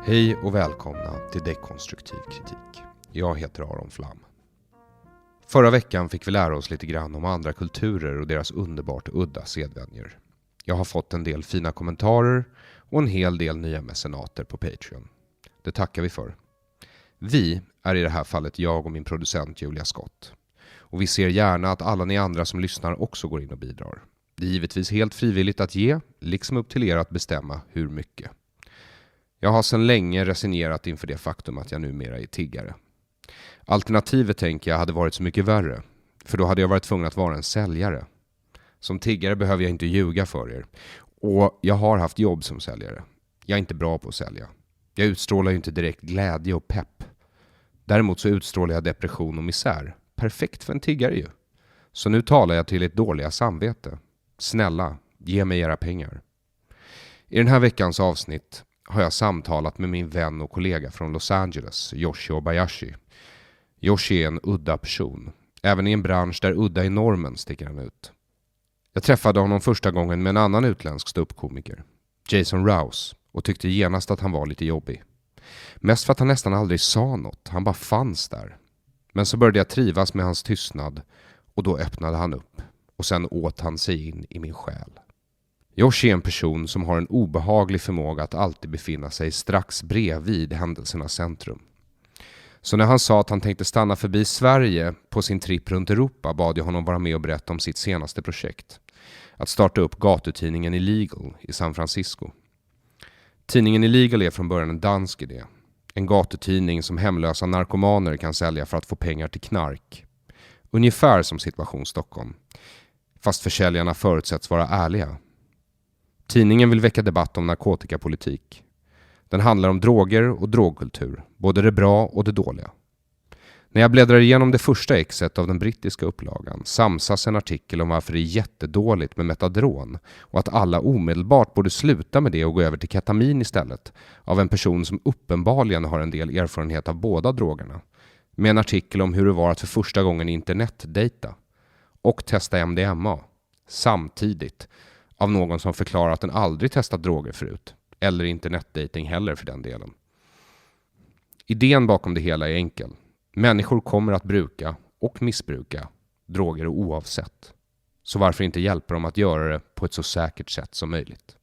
Hej och välkomna till Dekonstruktiv kritik. Jag heter Aron Flam. Förra veckan fick vi lära oss lite grann om andra kulturer och deras underbart udda sedvänjor. Jag har fått en del fina kommentarer och en hel del nya mecenater på Patreon. Det tackar vi för. Vi är i det här fallet jag och min producent Julia Scott. Och vi ser gärna att alla ni andra som lyssnar också går in och bidrar. Det är givetvis helt frivilligt att ge, liksom upp till er att bestämma hur mycket. Jag har sedan länge resignerat inför det faktum att jag numera är tiggare. Alternativet tänker jag hade varit så mycket värre, för då hade jag varit tvungen att vara en säljare. Som tiggare behöver jag inte ljuga för er. Och jag har haft jobb som säljare. Jag är inte bra på att sälja. Jag utstrålar ju inte direkt glädje och pepp. Däremot så utstrålar jag depression och misär. Perfekt för en tiggare ju. Så nu talar jag till ett dåliga samvete. Snälla, ge mig era pengar. I den här veckans avsnitt har jag samtalat med min vän och kollega från Los Angeles, Yoshi Obayashi. Yoshi är en udda person. Även i en bransch där udda är normen sticker han ut. Jag träffade honom första gången med en annan utländsk ståuppkomiker, Jason Rouse, och tyckte genast att han var lite jobbig. Mest för att han nästan aldrig sa något, han bara fanns där. Men så började jag trivas med hans tystnad och då öppnade han upp och sen åt han sig in i min själ. Yoshi är en person som har en obehaglig förmåga att alltid befinna sig strax bredvid händelsernas centrum. Så när han sa att han tänkte stanna förbi Sverige på sin tripp runt Europa bad jag honom vara med och berätta om sitt senaste projekt. Att starta upp gatutidningen Illegal i San Francisco. Tidningen Illegal är från början en dansk idé. En gatutidning som hemlösa narkomaner kan sälja för att få pengar till knark. Ungefär som situation Stockholm. Fast försäljarna förutsätts vara ärliga. Tidningen vill väcka debatt om narkotikapolitik. Den handlar om droger och drogkultur, både det bra och det dåliga. När jag bläddrar igenom det första exet av den brittiska upplagan samsas en artikel om varför det är jättedåligt med metadron och att alla omedelbart borde sluta med det och gå över till ketamin istället av en person som uppenbarligen har en del erfarenhet av båda drogerna. Med en artikel om hur det var att för första gången internetdejta och testa MDMA samtidigt av någon som förklarar att den aldrig testat droger förut. Eller internetdating heller för den delen. Idén bakom det hela är enkel. Människor kommer att bruka och missbruka droger oavsett. Så varför inte hjälpa dem att göra det på ett så säkert sätt som möjligt?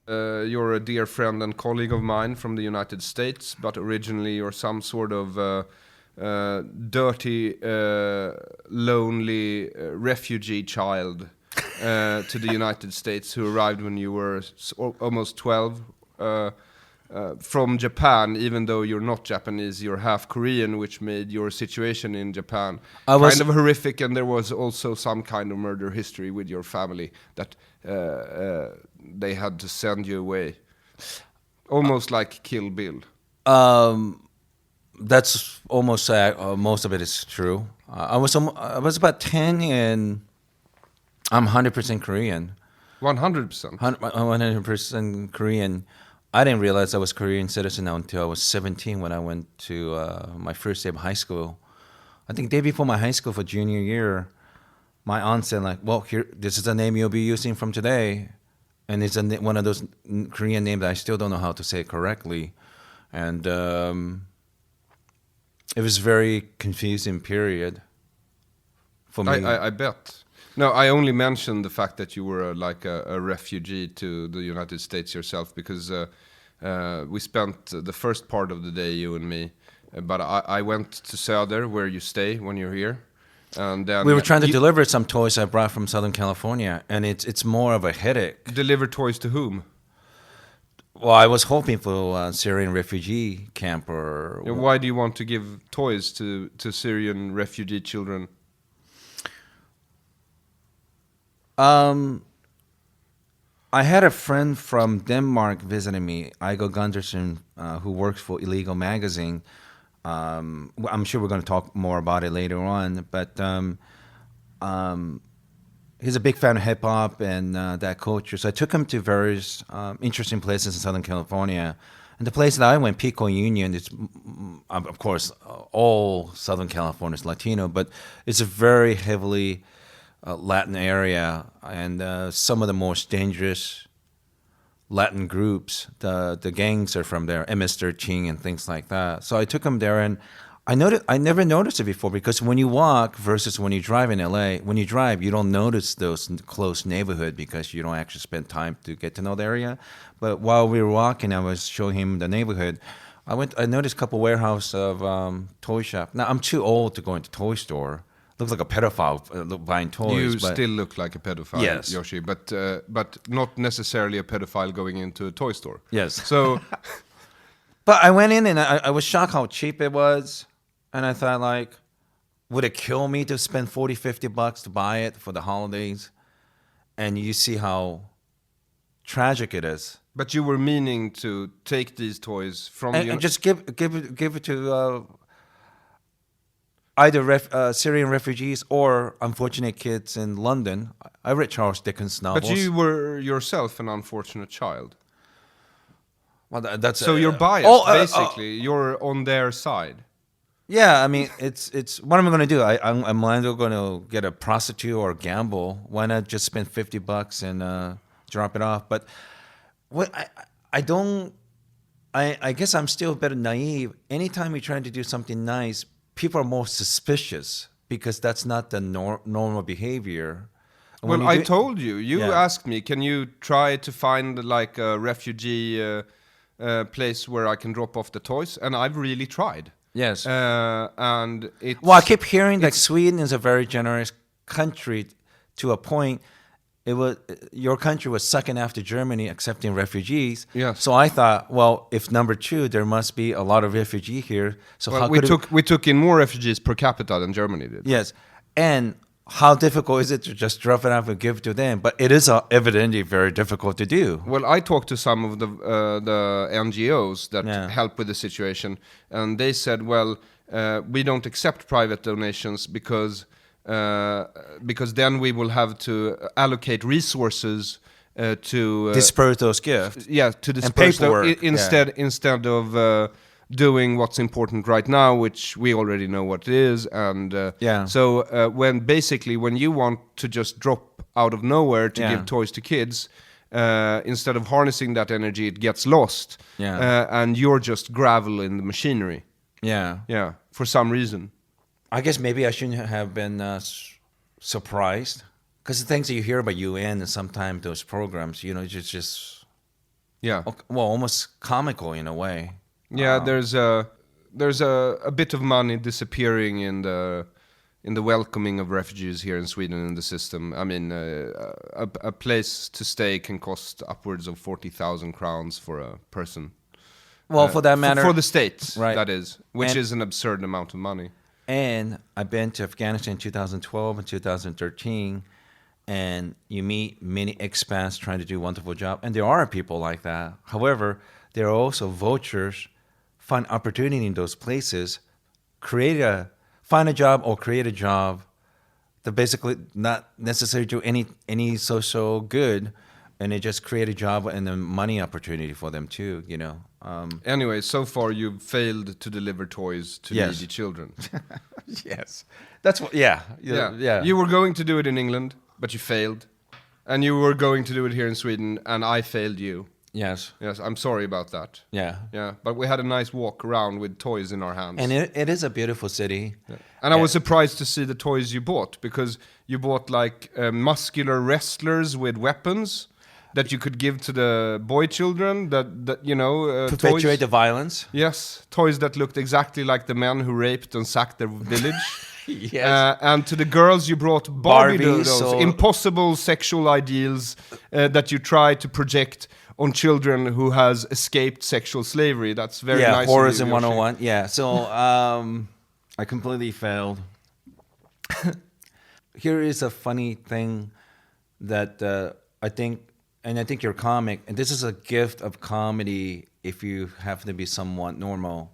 You're a dear friend and colleague of mine from the United States, but originally you're some sort of dirty, lonely refugee child to the United States who arrived when you were almost 12 from Japan, even though you're not Japanese, you're half Korean, which made your situation in Japan kind of horrific, and there was also some kind of murder history with your family that they had to send you away. Almost like Kill Bill. That's almost most of it is true. I was about 10 and I'm 100% Korean. 100%? 100% Korean. I didn't realize I was Korean citizen until I was 17 when I went to my first day of high school. I think day before my high school for junior year, my aunt said like, well, here, this is the name you'll be using from today. And it's one of those Korean names that I still don't know how to say it correctly. And it was a very confusing period for me. I bet. No, I only mentioned the fact that you were like a refugee to the United States yourself because we spent the first part of the day, you and me, but I went to Söder, where you stay when you're here. And then we were trying to deliver some toys I brought from Southern California, and it's more of a headache. Deliver toys to whom? Well, I was hoping for a Syrian refugee camp or... Why do you want to give toys to Syrian refugee children? I had a friend from Denmark visiting me, Igor Gunderson, who works for Illegal Magazine. I'm sure we're going to talk more about it later on, but he's a big fan of hip-hop and that culture. So I took him to various interesting places in Southern California. And the place that I went, Pico Union, is, of course, all Southern California is Latino, but it's a very heavily Latin area, and some of the most dangerous Latin groups. The gangs are from there, MS-13 and things like that. So I took him there, and I never noticed it before, because when you walk versus when you drive in LA, when you drive, you don't notice those close neighborhood because you don't actually spend time to get to know the area. But while we were walking, I was showing him the neighborhood. I noticed a couple warehouse of toy shop. Now, I'm too old to go into toy store. Looks like a pedophile buying toys. You but still look like a pedophile, Yes. Yoshi, but not necessarily a pedophile going into a toy store. Yes. So, But I went in and I was shocked how cheap it was. And I thought, like, would it kill me to spend $40, $50 to buy it for the holidays? And you see how tragic it is. but you were meaning to take these toys from And just give it to either Syrian refugees or unfortunate kids in London. I read Charles Dickens novels. But you were yourself an unfortunate child. Well, that's So you're biased, basically. You're on their side. Yeah, I mean, it's what am I going to do? I'm either going to get a prostitute or gamble. Why not just spend $50 and drop it off? But what I guess I'm still a bit naive. Anytime you're trying to do something nice, people are more suspicious because that's not the normal behavior. And when Well, you I do- told you. You Yeah. asked me, can you try to find like a refugee place where I can drop off the toys? And I've really tried. Yes. And it's... Well, I keep hearing that Sweden is a very generous country to a point. Your country was second after Germany accepting refugees. Yes. So I thought, well, if number two, there must be a lot of refugee here. So Well, how we could we took in more refugees per capita than Germany did. yes, and how difficult is it to just drop it off and give it to them? But it is evidently very difficult to do. Well, I talked to some of the NGOs that Yeah. help with the situation, and they said, well, we don't accept private donations because then we will have to allocate resources to Disperse those gifts. to disperse them paperwork, instead of doing what's important right now, which we already know what it is. And so when you want to just drop out of nowhere to Yeah. give toys to kids, instead of harnessing that energy, it gets lost. And you're just gravel in the machinery. Yeah. For some reason. I guess maybe I shouldn't have been surprised, because the things that you hear about UN and sometimes those programs, it's just almost comical in a way. Yeah, there's a bit of money disappearing in the welcoming of refugees here in Sweden in the system. I mean, a place to stay can cost upwards of 40,000 crowns for a person. Well, for that matter, for the states, Right. that is, which And- is an absurd amount of money. And I've been to Afghanistan in 2012 and 2013, and you meet many expats trying to do a wonderful job, and there are people like that. However, there are also vultures, find opportunity in those places, find a job or create a job that basically not necessarily do any social good, and they just create a job and a money opportunity for them too, Anyway, so far you've failed to deliver toys to Yes. needy children. Yes, that's what. Yeah. You were going to do it in England, but you failed. And you were going to do it here in Sweden, and I failed you. Yes. Yes, I'm sorry about that. Yeah. Yeah, but we had a nice walk around with toys in our hands. And it is a beautiful city. And I was surprised to see the toys you bought, because you bought like muscular wrestlers with weapons that you could give to the boy children. That Perpetuate the toys. violence. Yes, toys that looked exactly like the men who raped and sacked their village. Yes. And to the girls you brought Barbie Barbies dolls, or- impossible sexual ideals that you try to project on children who has escaped sexual slavery. That's very nice. of Horrors you, in Yoshi. 101. Yeah. So I completely failed. Here is a funny thing that I think your comic, and this is a gift of comedy if you happen to be somewhat normal.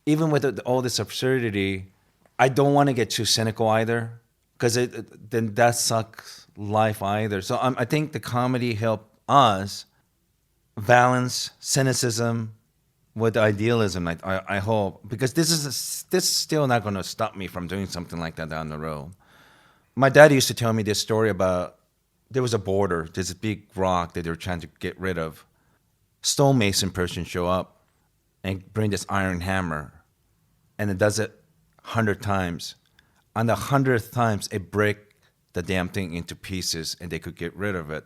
Even with all this absurdity, I don't want to get too cynical either, because then that sucks life either. So I think the comedy helped us balance cynicism with idealism. I hope, because this is still not going to stop me from doing something like that down the road. My dad used to tell me this story about there was a border. There's a big rock that they were trying to get rid of. Stonemason person show up and bring this iron hammer, and it does it 100 times. On the 100th times, it break the damn thing into pieces, and they could get rid of it.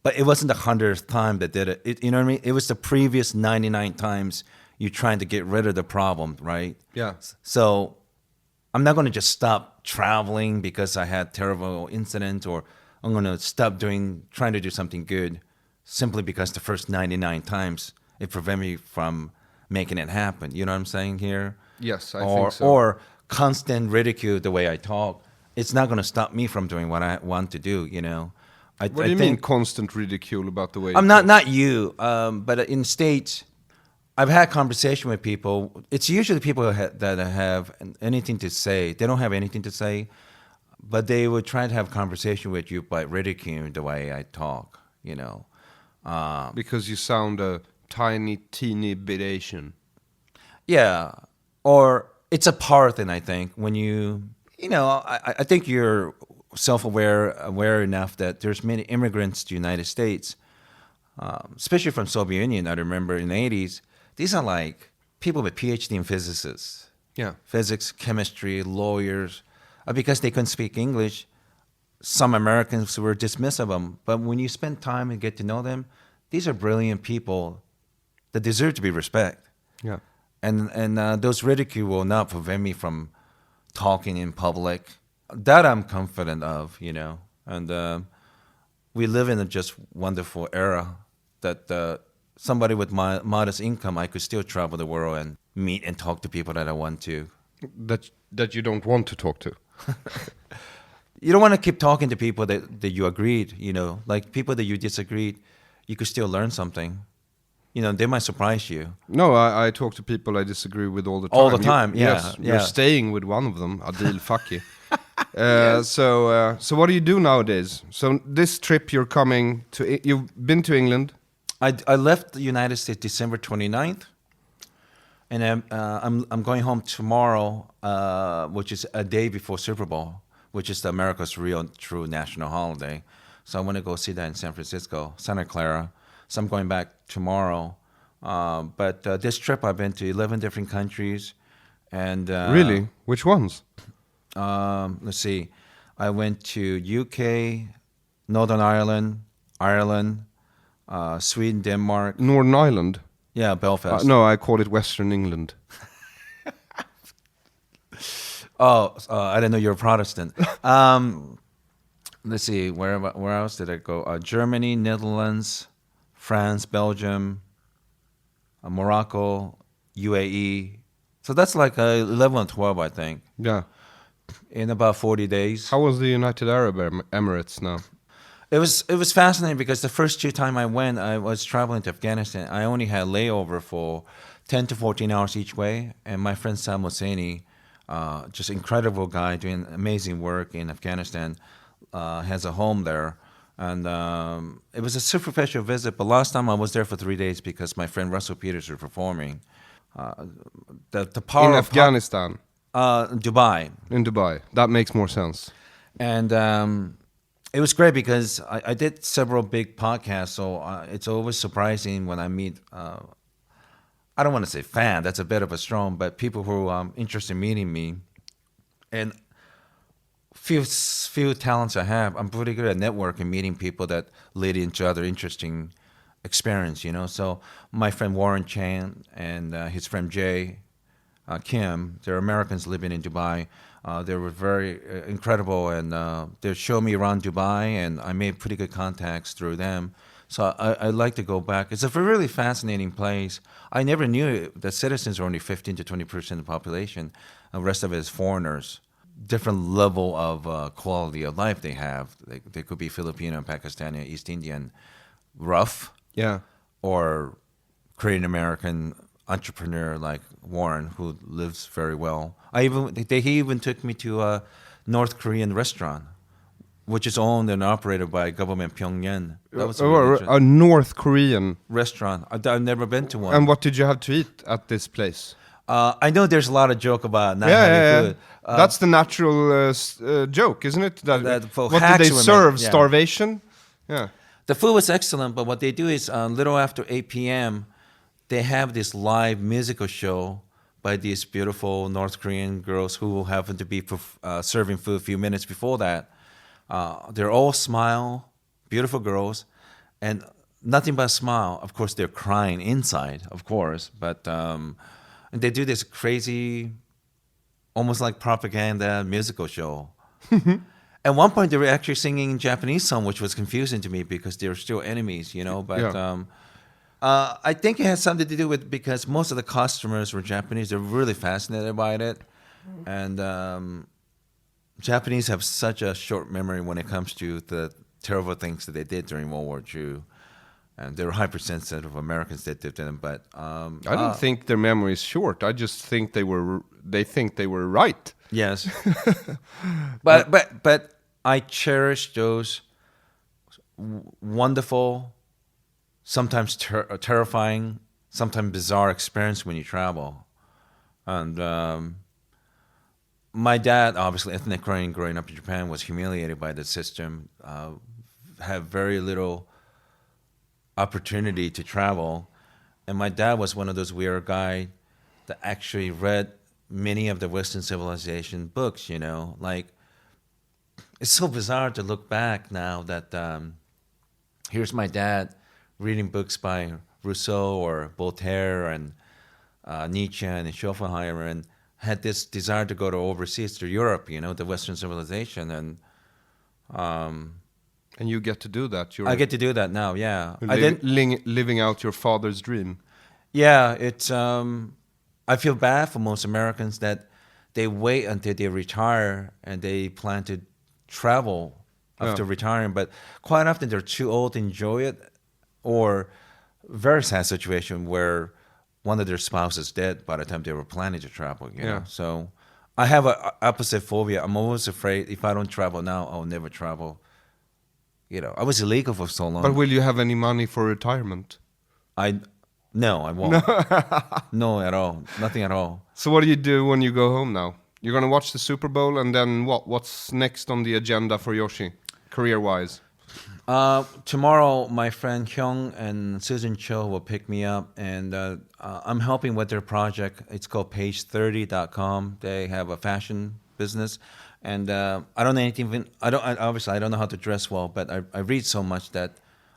But it wasn't the 100th time that did it. You know what I mean? It was the previous 99 times you're trying to get rid of the problem, right? Yeah. So I'm not going to just stop traveling because I had terrible incident, or I'm going to stop trying to do something good simply because the first 99 times it prevented me from making it happen. You know what I'm saying here? Yes, I think so. Or constant ridicule the way I talk. It's not going to stop me from doing what I want to do, you know. What do you mean constant ridicule about the way I'm not you, but in States, I've had conversation with people. It's usually people that have anything to say. They don't have anything to say, but they would try to have conversation with you by ridiculing the way I talk, you know. Because you sound a teeny bit Asian. Yeah, or it's a part thing, I think, when you know, I think you're aware enough that there's many immigrants to the United States, especially from Soviet Union. I remember in the 80s, these are like people with PhD in physics, physics, chemistry, lawyers, because they couldn't speak English. Some Americans were dismissive of them, but when you spend time and get to know them, these are brilliant people that deserve to be respected. Yeah, and those ridicule will not prevent me from talking in public. That I'm confident of, you know. And we live in a just wonderful era that somebody with modest income, I could still travel the world and meet and talk to people that I want to. That you don't want to talk to. You don't want to keep talking to people that you agreed, you know. Like people that you disagreed, you could still learn something. You know, they might surprise you. No, I talk to people I disagree with all the time. All the time, Yes, you're staying with one of them, Adil Faki. So what do you do nowadays? So this trip you've been to England? I left the United States December 29th, and I'm going home tomorrow, which is a day before Super Bowl, which is America's real true national holiday. So I want to go see that in San Francisco, Santa Clara. So I'm going back tomorrow. But this trip I've been to 11 different countries, and really, which ones? Let's see. I went to UK, Northern Ireland, Sweden, Denmark. Northern Ireland? Yeah, Belfast. No, I call it Western England. I didn't know you were Protestant. Let's see, where else did I go? Germany, Netherlands, France, Belgium, Morocco, UAE. So that's like 11 or 12, I think. Yeah. In about 40 days. How was the United Arab Emirates now? It was fascinating because the first 2 times I went, I was traveling to Afghanistan. I only had layover for 10 to 14 hours each way. And my friend Sam Hosseini, just incredible guy doing amazing work in Afghanistan, has a home there. And it was a superficial visit, but last time I was there for 3 days because my friend Russell Peters was performing. The power in of Afghanistan? Dubai. In Dubai. That makes more sense. And it was great because I did several big podcasts, so it's always surprising when I meet, I don't want to say fan, that's a bit of a strong, but people who are interested in meeting me. And few talents I have, I'm pretty good at networking, meeting people that lead into other interesting experience, you know. So my friend Warren Chan and his friend Jay Kim, they're Americans living in Dubai. They were very incredible, and they showed me around Dubai, and I made pretty good contacts through them. So I'd like to go back. It's a really fascinating place. I never knew that citizens are only 15 to 20% of the population. The rest of it is foreigners. Different level of quality of life they have. They could be Filipino, Pakistani, East Indian, rough, or Korean American entrepreneur like Warren, who lives very well. He even took me to a North Korean restaurant, which is owned and operated by government Pyongyang. That was a North Korean restaurant. I've never been to one. And what did you have to eat at this place? I know there's a lot of joke about not Yeah, having yeah, food. yeah. That's the natural joke, isn't it? That for What did hacks they women, serve? yeah. Starvation? Yeah. The food was excellent, but what they do is a little after 8 p.m., they have this live musical show by these beautiful North Korean girls who happen to be serving food a few minutes before that. They're all smile, beautiful girls, and nothing but smile. Of course, they're crying inside, of course, but and they do this crazy, almost like propaganda musical show. At one point, they were actually singing Japanese song, which was confusing to me because they were still enemies, you know. But Yeah. I think it has something to do with because most of the customers were Japanese. They're really fascinated by it, and Japanese have such a short memory when it comes to the terrible things that they did during World War II, and they're hypersensitive of Americans that did them. But I don't think their memory is short. I just think they think they were right. yes, but I cherish those wonderful, sometimes terrifying, sometimes bizarre experience when you travel. And my dad, obviously ethnic Korean, growing up in Japan, was humiliated by the system, had very little opportunity to travel. And my dad was one of those weird guys that actually read many of the Western civilization books, you know. Like, it's so bizarre to look back now that here's my dad reading books by Rousseau or Voltaire and Nietzsche and Schopenhauer, and had this desire to go to overseas to Europe, you know, the Western civilization, and you get to do that. You're I get to do that now. Yeah, I didn't. living out your father's dream. Yeah, it's. I feel bad for most Americans that they wait until they retire and they plan to travel after retiring, but quite often they're too old to enjoy it, or very sad situation where one of their spouses is dead by the time they were planning to travel. You know? So I have a opposite phobia. I'm always afraid if I don't travel now, I'll never travel. You know, I was illegal for so long. But will you have any money for retirement? No, I won't. No, at all. Nothing at all. So what do you do when you go home now? You're gonna watch the Super Bowl, and then what? What's next on the agenda for Yoshi, career-wise? Tomorrow, my friend Hyung and Susan Cho will pick me up, and I'm helping with their project. It's called Page30.com. They have a fashion business, and I don't know anything. Obviously I don't know how to dress well, but I read so much that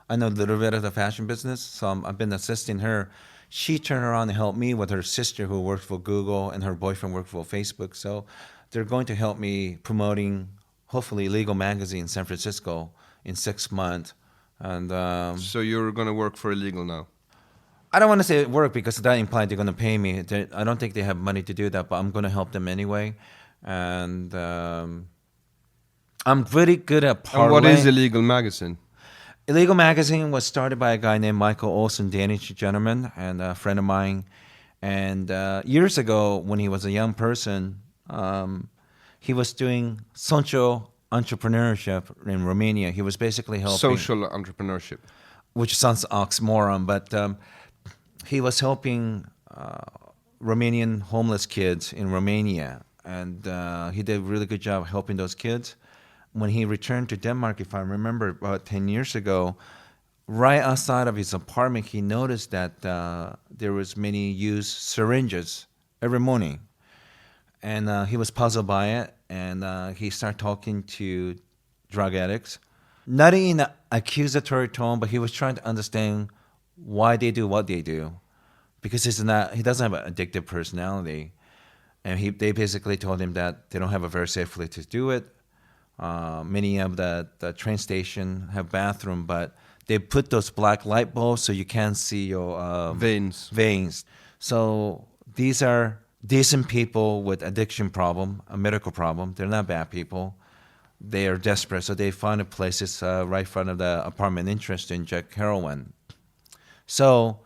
I know a little bit of the fashion business. So I've been assisting her. She turned around and helped me with her sister who worked for Google, and her boyfriend worked for Facebook. So they're going to help me promoting, hopefully, Legal Magazine in San Francisco in 6 months. And so you're gonna work for Illegal now? I don't want to say work because that implies they're going to pay me. I don't think they have money to do that, but I'm going to help them anyway. And I'm pretty good at parlaying. And what is Illegal Magazine? Illegal Magazine was started by a guy named Michael Olson, Danish gentleman, and a friend of mine. And years ago, when he was a young person, he was doing social entrepreneurship in Romania. He was basically helping... Social entrepreneurship. Which sounds oxymoron, but he was helping Romanian homeless kids in Romania. And he did a really good job helping those kids. When he returned to Denmark, if I remember, about 10 years ago, right outside of his apartment, he noticed that there was many used syringes every morning. And he was puzzled by it, and he started talking to drug addicts. Not in an accusatory tone, but he was trying to understand why they do what they do. Because he doesn't have an addictive personality. And they basically told him that they don't have a very safe place to do it. Many of the train station have bathroom, but they put those black light bulbs so you can't see your veins. So these are decent people with addiction problem, a medical problem. They're not bad people. They are desperate, so they find places right in front of the apartment interest to inject heroin. So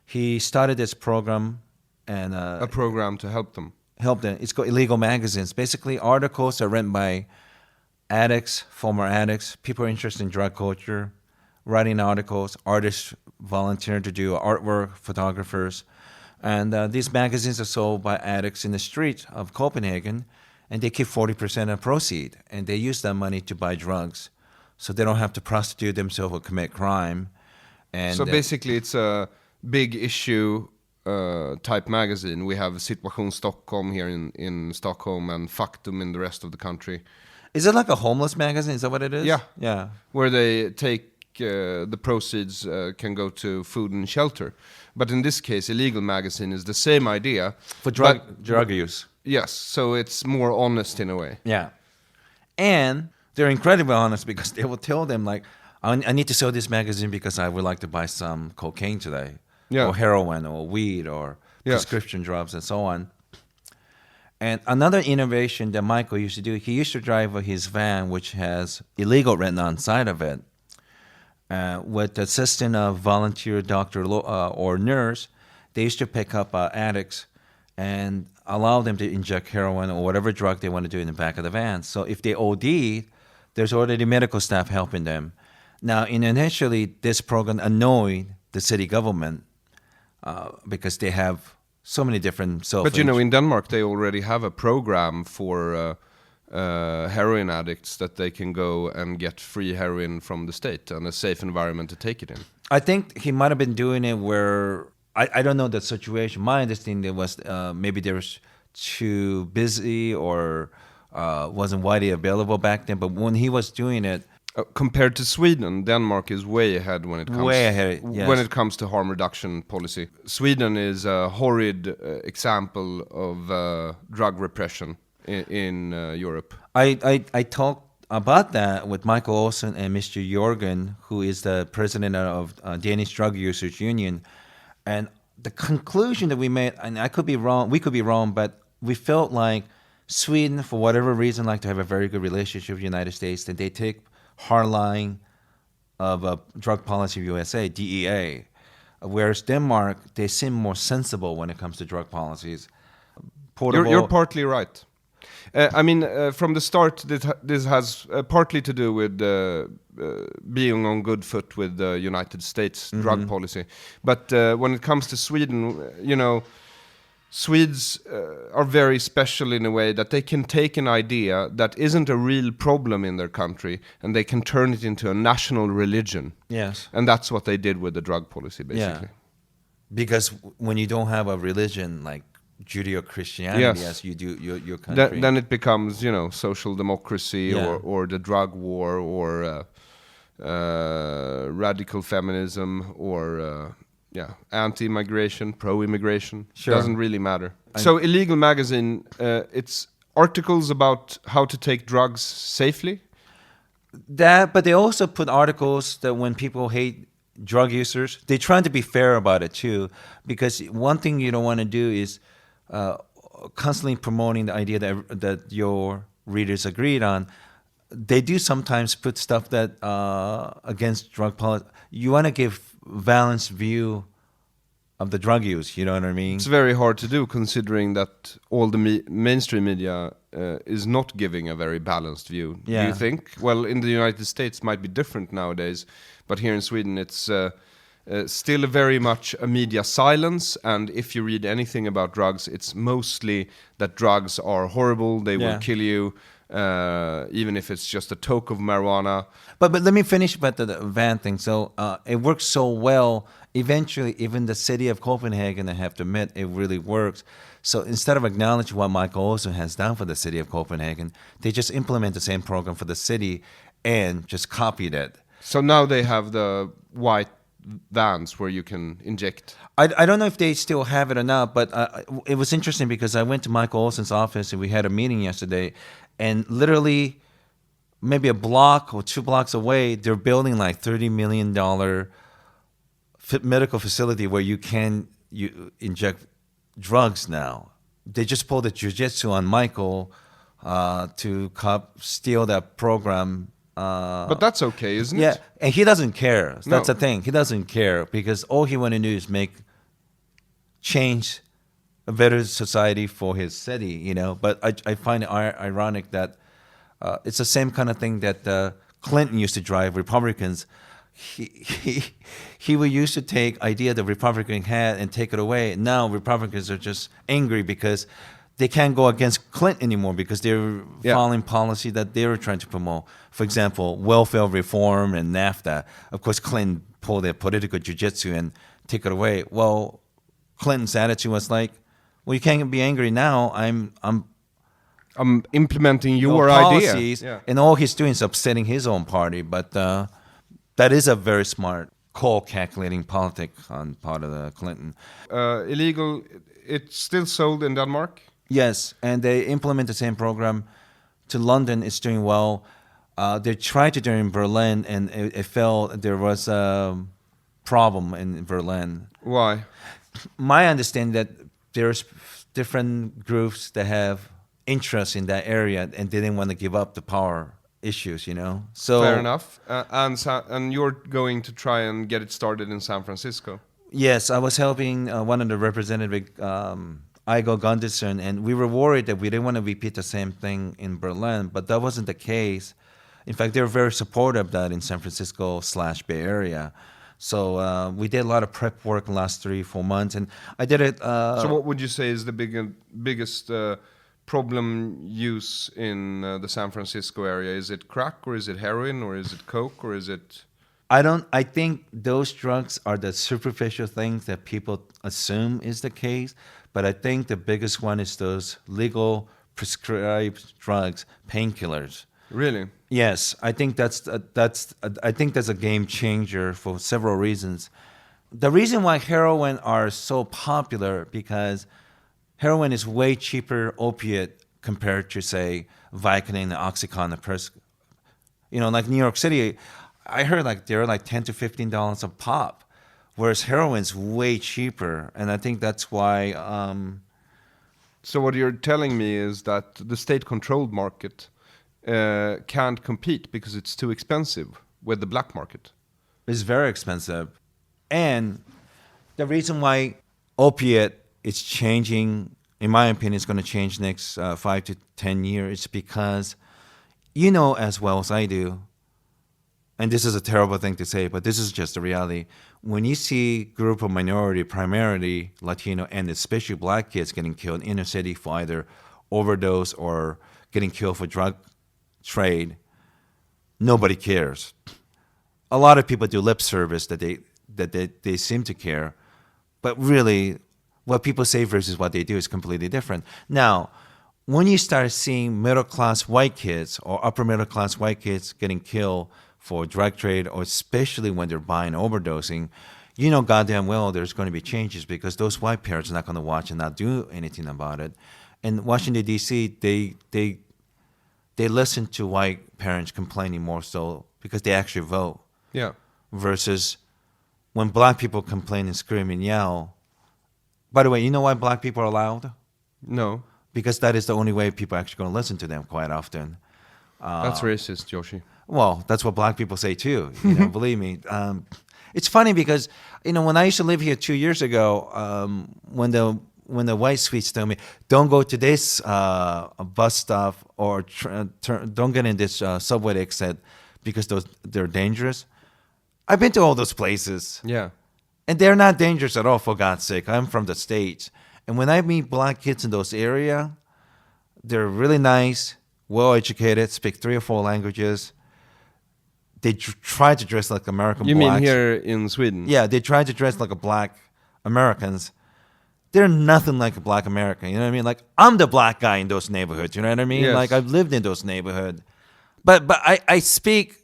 he started this program, and a program to help them. It's called Illegal Magazines. Basically, articles are written by addicts, former addicts, people interested in drug culture, writing articles, artists volunteer to do artwork, photographers. And these magazines are sold by addicts in the street of Copenhagen, and they keep 40% of proceed, and they use that money to buy drugs, so they don't have to prostitute themselves or commit crime. And So basically, it's a big issue type magazine. We have Situation Stockholm here in Stockholm and Faktum in the rest of the country. is it like a homeless magazine? Is that what it is? Yeah. Yeah. Where they take the proceeds can go to food and shelter. But in this case, illegal magazine is the same idea. For but- drug use. Yes, so it's more honest in a way. Yeah. And they're incredibly honest because they will tell them, like, I need to sell this magazine because I would like to buy some cocaine today, Yeah. or heroin, or weed, or Yes. prescription drugs, and so on. And another innovation that Michael used to do, he used to drive his van, which has illegal written on side of it, with the assistant of volunteer doctor or nurse. They used to pick up addicts and allow them to inject heroin or whatever drug they want to do in the back of the van. So if they OD, there's already medical staff helping them. Now, initially, this program annoyed the city government because they have so many different But you know, in Denmark, they already have a program for heroin addicts that they can go and get free heroin from the state and a safe environment to take it in. I think he might have been doing it where I don't know the situation. My understanding was maybe they were too busy or wasn't widely available back then. But when he was doing it, Compared to Sweden, Denmark is way ahead when it comes Way ahead, yes. when it comes to harm reduction policy. Sweden is a horrid example of drug repression in Europe. I talked about that with Michael Olsen and Mr. Jorgen, who is the president of Danish Drug Users Union, and the conclusion that we made, and I could be wrong, we could be wrong, but we felt like Sweden, for whatever reason, like to have a very good relationship with the United States, that they take hard line of drug policy of USA, DEA, whereas Denmark, they seem more sensible when it comes to drug policies. You're partly right. I mean, from the start, this has partly to do with being on good foot with the United States drug policy. But when it comes to Sweden, you know, Swedes are very special in a way that they can take an idea that isn't a real problem in their country and they can turn it into a national religion. Yes. And that's what they did with the drug policy, basically. Yeah. Because when you don't have a religion like Judeo-Christianity, Yes. as you do your country, Then it becomes, you know, social democracy Yeah. or the drug war or radical feminism or anti-immigration, pro-immigration. Sure. Doesn't really matter. So illegal magazine, it's articles about how to take drugs safely. that, but they also put articles that when people hate drug users, they try to be fair about it too. Because one thing you don't want to do is constantly promoting the idea that your readers agreed on. They do sometimes put stuff that against drug policy. You want to give balanced view of the drug use. You know what I mean? It's very hard to do considering that all the mainstream media is not giving a very balanced view. Yeah. Do you think? Well, in the United States might be different nowadays, but here in Sweden it's still very much a media silence, and if you read anything about drugs, it's mostly that drugs are horrible, they will kill you, even if it's just a toke of marijuana. But let me finish about the van thing. So it works so well. Eventually, even the city of Copenhagen, I have to admit, it really works. So instead of acknowledging what Michael Olsen has done for the city of Copenhagen, they just implement the same program for the city and just copied it. So now they have the white vans where you can inject. I don't know if they still have it or not, but it was interesting because I went to Michael Olsen's office and we had a meeting yesterday, and literally maybe a block or 2 blocks away, they're building like $30 million medical facility where you inject drugs now. They just pulled a jiu-jitsu on Michael to steal that program. But that's okay, isn't Yeah, it? and he doesn't care. No. That's the thing. He doesn't care because all he want to do is change a better society for his city, you know. But I find it ironic that it's the same kind of thing that Clinton used to drive Republicans. he would used to take idea the Republican had and take it away. Now Republicans are just angry because they can't go against Clinton anymore because they're following policy that they were trying to promote. For example, welfare reform and NAFTA. Of course, Clinton pulled their political jiu-jitsu and take it away. Well, Clinton's attitude was like, well, you can't be angry now. I'm implementing your policies, idea. and all he's doing is upsetting his own party. But that is a very smart, cold, calculating politic on part of the Clinton. Illegal. It's still sold in Denmark. Yes, and they implement the same program to London. It's doing well. They tried to do it in Berlin, and it failed. There was a problem in Berlin. Why? My understanding that there's different groups that have interest in that area and they didn't want to give up the power issues, you know. So fair enough. And you're going to try and get it started in San Francisco. Yes, I was helping one of the representative, Igor Gunderson, and we were worried that we didn't want to repeat the same thing in Berlin, but that wasn't the case. In fact, they were very supportive of that in San Francisco/Bay Area. So we did a lot of prep work the last 3-4 months, and I did it. So what would you say is the biggest problem use in the San Francisco area? Is it crack, or is it heroin, or is it coke, or is it? I think those drugs are the superficial things that people assume is the case, but I think the biggest one is those legal prescribed drugs, painkillers. Really? Yes, I think that's a game changer for several reasons. The reason why heroin are so popular because heroin is way cheaper opiate compared to say Vicodin and OxyContin. You know, like New York City, I heard like they're like $10 to $15 a pop, whereas heroin's way cheaper, and I think that's why. So what you're telling me is that the state-controlled market can't compete because it's too expensive with the black market. It's very expensive. And the reason why opiate is changing, in my opinion, is going to change next 5 to 10 years is because you know as well as I do, and this is a terrible thing to say, but this is just the reality. When you see group of minority, primarily Latino and especially black kids getting killed in inner city for either overdose or getting killed for drug trade, nobody cares. A lot of people do lip service that they seem to care, but really what people say versus what they do is completely different. Now, when you start seeing middle-class white kids or upper middle-class white kids getting killed for drug trade, or especially when they're buying overdosing, you know goddamn well there's going to be changes because those white parents are not going to watch and not do anything about it. In Washington, D.C., they listen to white parents complaining more so because they actually vote. Yeah. Versus when black people complain and scream and yell. By the way, you know why black people are loud? No. Because that is the only way people are actually going to listen to them quite often. That's racist, Yoshi. Well, that's what black people say too. You know, believe me. It's funny because you know when I used to live here 2 years ago, when the white Swedes tell me, "Don't go to this bus stop or don't get in this subway exit because they're dangerous." I've been to all those places. Yeah. And they're not dangerous at all, for God's sake. I'm from the States. And when I meet black kids in those areas, they're really nice, well-educated, speak 3 or 4 languages. They try to dress like American blacks. You mean here in Sweden? Yeah, they try to dress like a black Americans. They're nothing like a black American, you know what I mean? Like, I'm the black guy in those neighborhoods, you know what I mean? Yes. Like, I've lived in those neighborhoods. But I speak...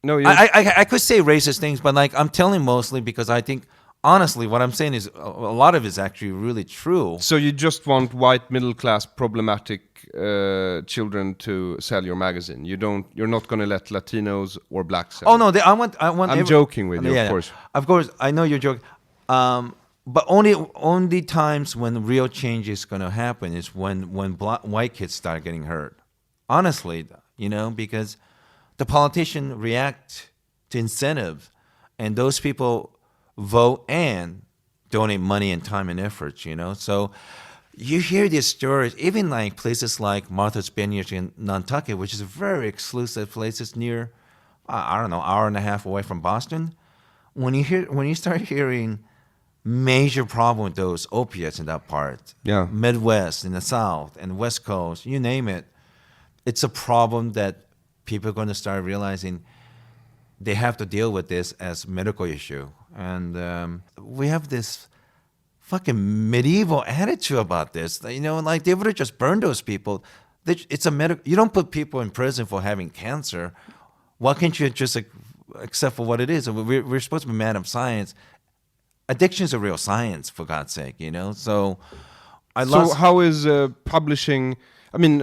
No, I could say racist things, but like I'm telling mostly because I think honestly what I'm saying is a lot of it is actually really true. So you just want white middle class problematic children to sell your magazine. You're not going to let Latinos or blacks sell. Oh no, I want. I'm joking with you, yeah, of course. Of course, I know you're joking. But only times when real change is going to happen is when white kids start getting hurt. Honestly, you know, because the politicians react to incentive, and those people vote and donate money and time and effort, you know. So you hear these stories, even like places like Martha's Vineyard in Nantucket, which is very exclusive places near I don't know, hour and a half away from Boston. When you start hearing major problem with those opiates in that part, Yeah. Midwest, in the South, and West Coast, you name it, it's a problem that people are going to start realizing they have to deal with this as a medical issue. And we have this fucking medieval attitude about this. You know, like they would have just burned those people. It's a medical. You don't put people in prison for having cancer. Why can't you just accept for what it is? We're supposed to be man of science. Addiction is a real science, for God's sake, you know? So how is publishing... I mean,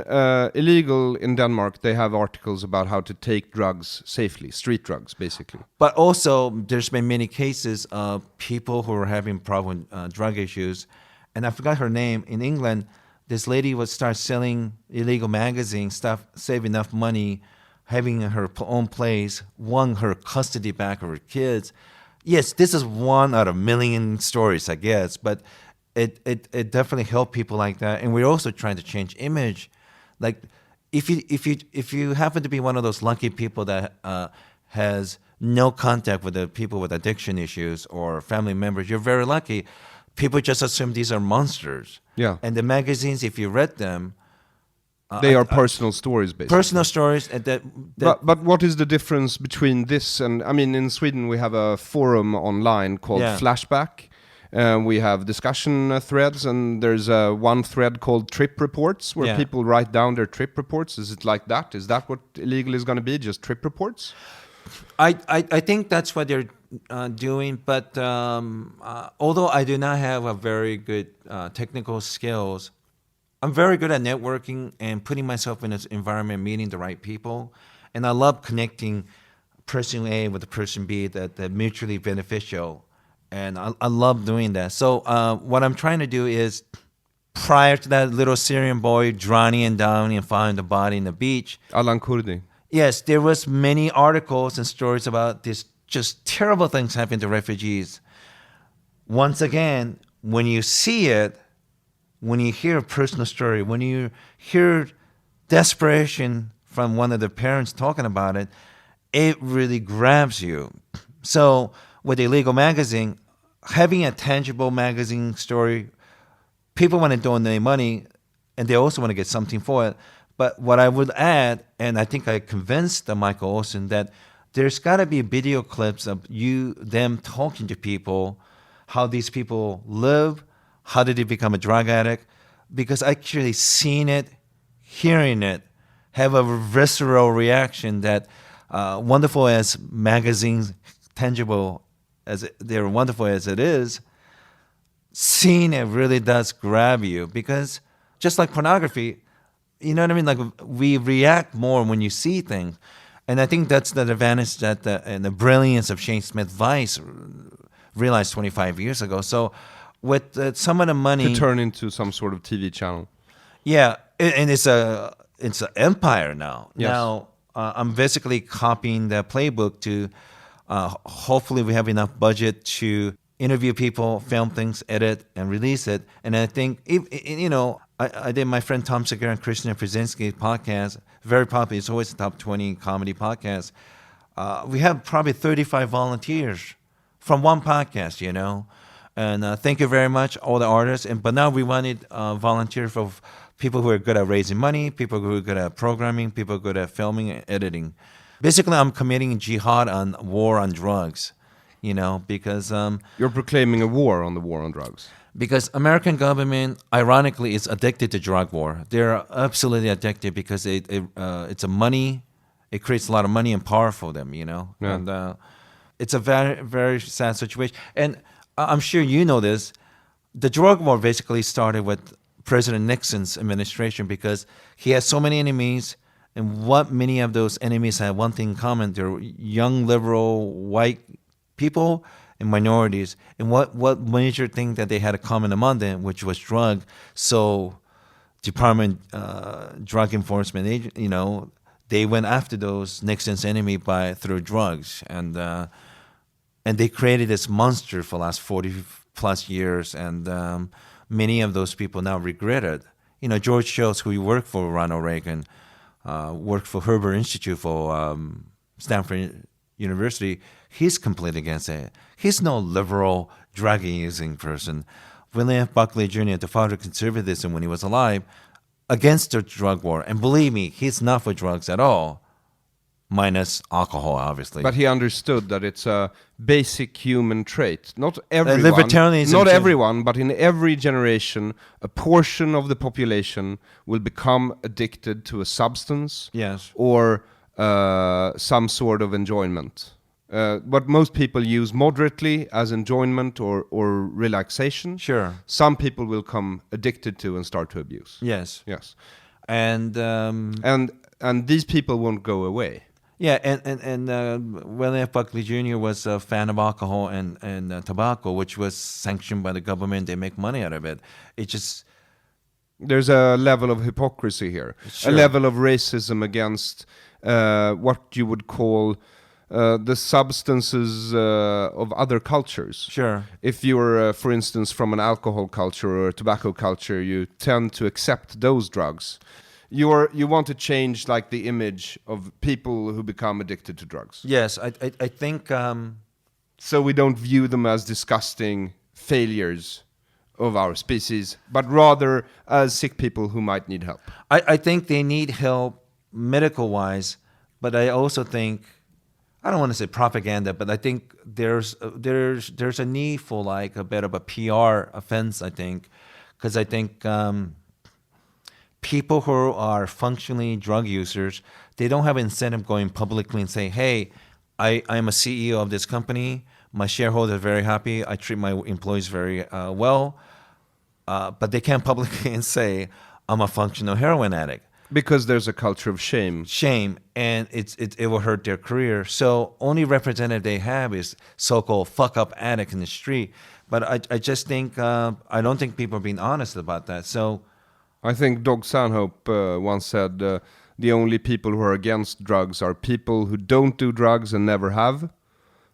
illegal in Denmark, they have articles about how to take drugs safely, street drugs, basically. But also, there's been many cases of people who are having problem drug issues. And I forgot her name. In England, this lady would start selling illegal magazine stuff, save enough money, having her own place, won her custody back of her kids. Yes, this is one out of a million stories, I guess, but it definitely helped people like that. And we're also trying to change image. Like if you happen to be one of those lucky people that has no contact with the people with addiction issues or family members, you're very lucky. People just assume these are monsters. Yeah. And the magazines, if you read them, they are personal stories, basically. Personal stories. And but what is the difference between this and... I mean, in Sweden, we have a forum online called Flashback. We have discussion threads, and there's one thread called Trip Reports, where people write down their trip reports. Is it like that? Is that what illegal is going to be, just trip reports? I think that's what they're doing, but although I do not have a very good technical skills, I'm very good at networking and putting myself in this environment, meeting the right people. And I love connecting person A with the person B, that mutually beneficial. And I love doing that. So what I'm trying to do is, prior to that little Syrian boy drowning and drowning and finding the body in the beach, Alan Kurdi. Yes, there was many articles and stories about this just terrible things happening to refugees. Once again, when you see it, when you hear a personal story, when you hear desperation from one of the parents talking about it, it really grabs you. So with Illegal Magazine, having a tangible magazine story, people want to donate money, and they also want to get something for it. But what I would add, and I think I convinced Michael Olsen, that there's got to be video clips of them talking to people, how these people live, how did they become a drug addict, because I actually seen it, hearing it, have a visceral reaction that wonderful as magazines, tangible as they're wonderful as it is, seeing it really does grab you, because just like pornography, you know what I mean? Like we react more when you see things. And I think that's the advantage that and the brilliance of Shane Smith Vice realized 25 years ago. So with some of the money... To turn into some sort of TV channel. Yeah, and it's an empire now. Yes. Now, I'm basically copying the playbook to... hopefully we have enough budget to interview people, film things, edit, and release it. And I think, I did my friend Tom Segura and Christian Brzezinski's podcast, very popular. It's always the top 20 comedy podcast. We have probably 35 volunteers from one podcast, And thank you very much, all the artists. But now we wanted volunteers for people who are good at raising money, people who are good at programming, people who are good at filming and editing. Basically, I'm committing jihad on war on drugs, because... You're proclaiming a war on the war on drugs. Because American government, ironically, is addicted to drug war. They're absolutely addicted because it's a money. It creates a lot of money and power for them, Yeah. And it's a very, very sad situation. And I'm sure you know this. The drug war basically started with President Nixon's administration because he had so many enemies. And what many of those enemies had one thing in common. They're young, liberal, white people and minorities. And what major thing that they had in common among them, which was drug. So Department Drug Enforcement Agent, they went after those Nixon's enemy through drugs. And they created this monster for the last 40 plus years. And many of those people now regret it. George Shultz, who worked for Ronald Reagan, worked for Herbert Institute for Stanford University, he's completely against it. He's no liberal, drug-using person. William F. Buckley Jr., the father of conservatism when he was alive, against the drug war. And believe me, he's not for drugs at all, minus alcohol, obviously. But he understood that it's a basic human trait. Not everyone, libertarianism not too. everyone, but in every generation, a portion of the population will become addicted to a substance Yes. or some sort of enjoyment. What most people use moderately as enjoyment or relaxation. Sure. Some people will come addicted to and start to abuse. Yes. Yes. And And these people won't go away. yeah, and William F. Buckley Jr. was a fan of alcohol and tobacco, which was sanctioned by the government. They make money out of it. It just There's a level of hypocrisy here, Sure. a level of racism against what you would call the substances of other cultures. Sure. If you're, for instance, from an alcohol culture or a tobacco culture, you tend to accept those drugs. You want to change like the image of people who become addicted to drugs. Yes, I think So we don't view them as disgusting failures of our species, but rather as sick people who might need help. I think they need help medical wise, but I also think I don't want to say propaganda, but I think there's a need for like a bit of a PR offense. I think because I think people who are functionally drug users, they don't have incentive going publicly and say, "Hey, I'm a CEO of this company. My shareholders are very happy. I treat my employees very well." But they can't publicly and say, "I'm a functional heroin addict." Because there's a culture of shame. Shame, and it will hurt their career. So only representative they have is so-called fuck-up addict in the street. But I just think I don't think people are being honest about that. So I think Doug Stanhope once said the only people who are against drugs are people who don't do drugs and never have,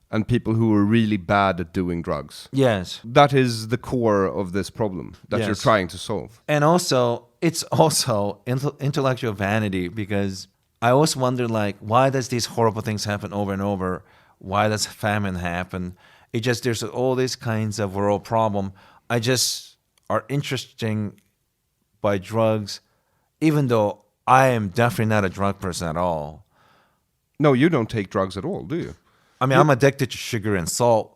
and people who are really bad at doing drugs. yes, That is the core of this problem that Yes. you're trying to solve. and also it's also intellectual vanity because I always wonder like why does these horrible things happen over and over? Why does famine happen? It just there's all these kinds of world problem. I just are interesting by drugs, even though I am definitely not a drug person at all. No, you don't take drugs at all, do you? I mean, I'm addicted to sugar and salt.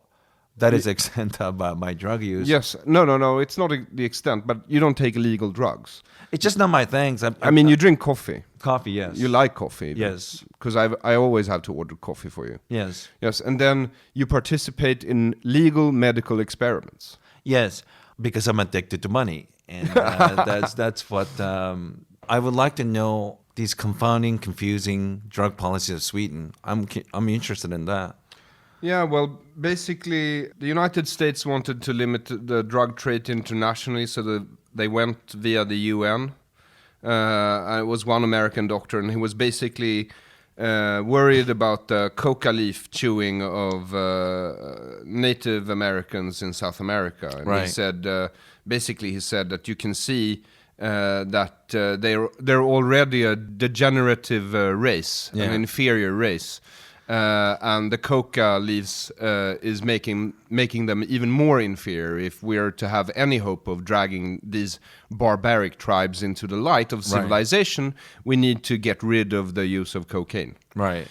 That is the extent of my drug use. Yes. No. It's not the extent, but you don't take illegal drugs. It's just not my things. I mean, you drink coffee. Coffee, yes. You like coffee. Yes. Because I always have to order coffee for you. Yes. Yes. And then you participate in legal medical experiments. Yes, because I'm addicted to money. And that's what I would like to know these confounding, confusing drug policies of Sweden. I'm interested in that. Yeah, well, basically, the United States wanted to limit the drug trade internationally, so they went via the UN. It was one American doctor, and he was basically worried about the coca leaf chewing of Native Americans in South America. And Right. he said, he said that you can see that they're already a degenerative race, Yeah. an inferior race. And the coca leaves is making them even more inferior if we're to have any hope of dragging these barbaric tribes into the light of civilization. We need to get rid of the use of cocaine. Right.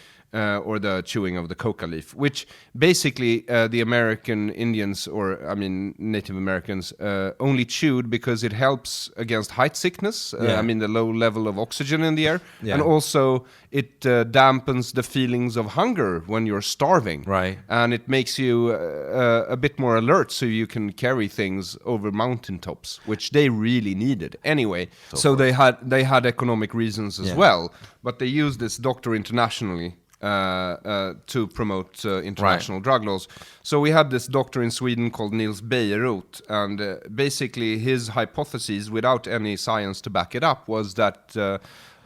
Or the chewing of the coca leaf, which basically the American Indians, or I mean Native Americans, only chewed because it helps against height sickness. Yeah. I mean the low level of oxygen in the air, Yeah. and also it dampens the feelings of hunger when you're starving. Right. And it makes you a bit more alert, so you can carry things over mountaintops, which they really needed anyway. So they had economic reasons as Yeah. well, but they used this doctor internationally to promote international drug laws. So we had this doctor in Sweden called Niels Bejerot, and basically his hypothesis, without any science to back it up, was that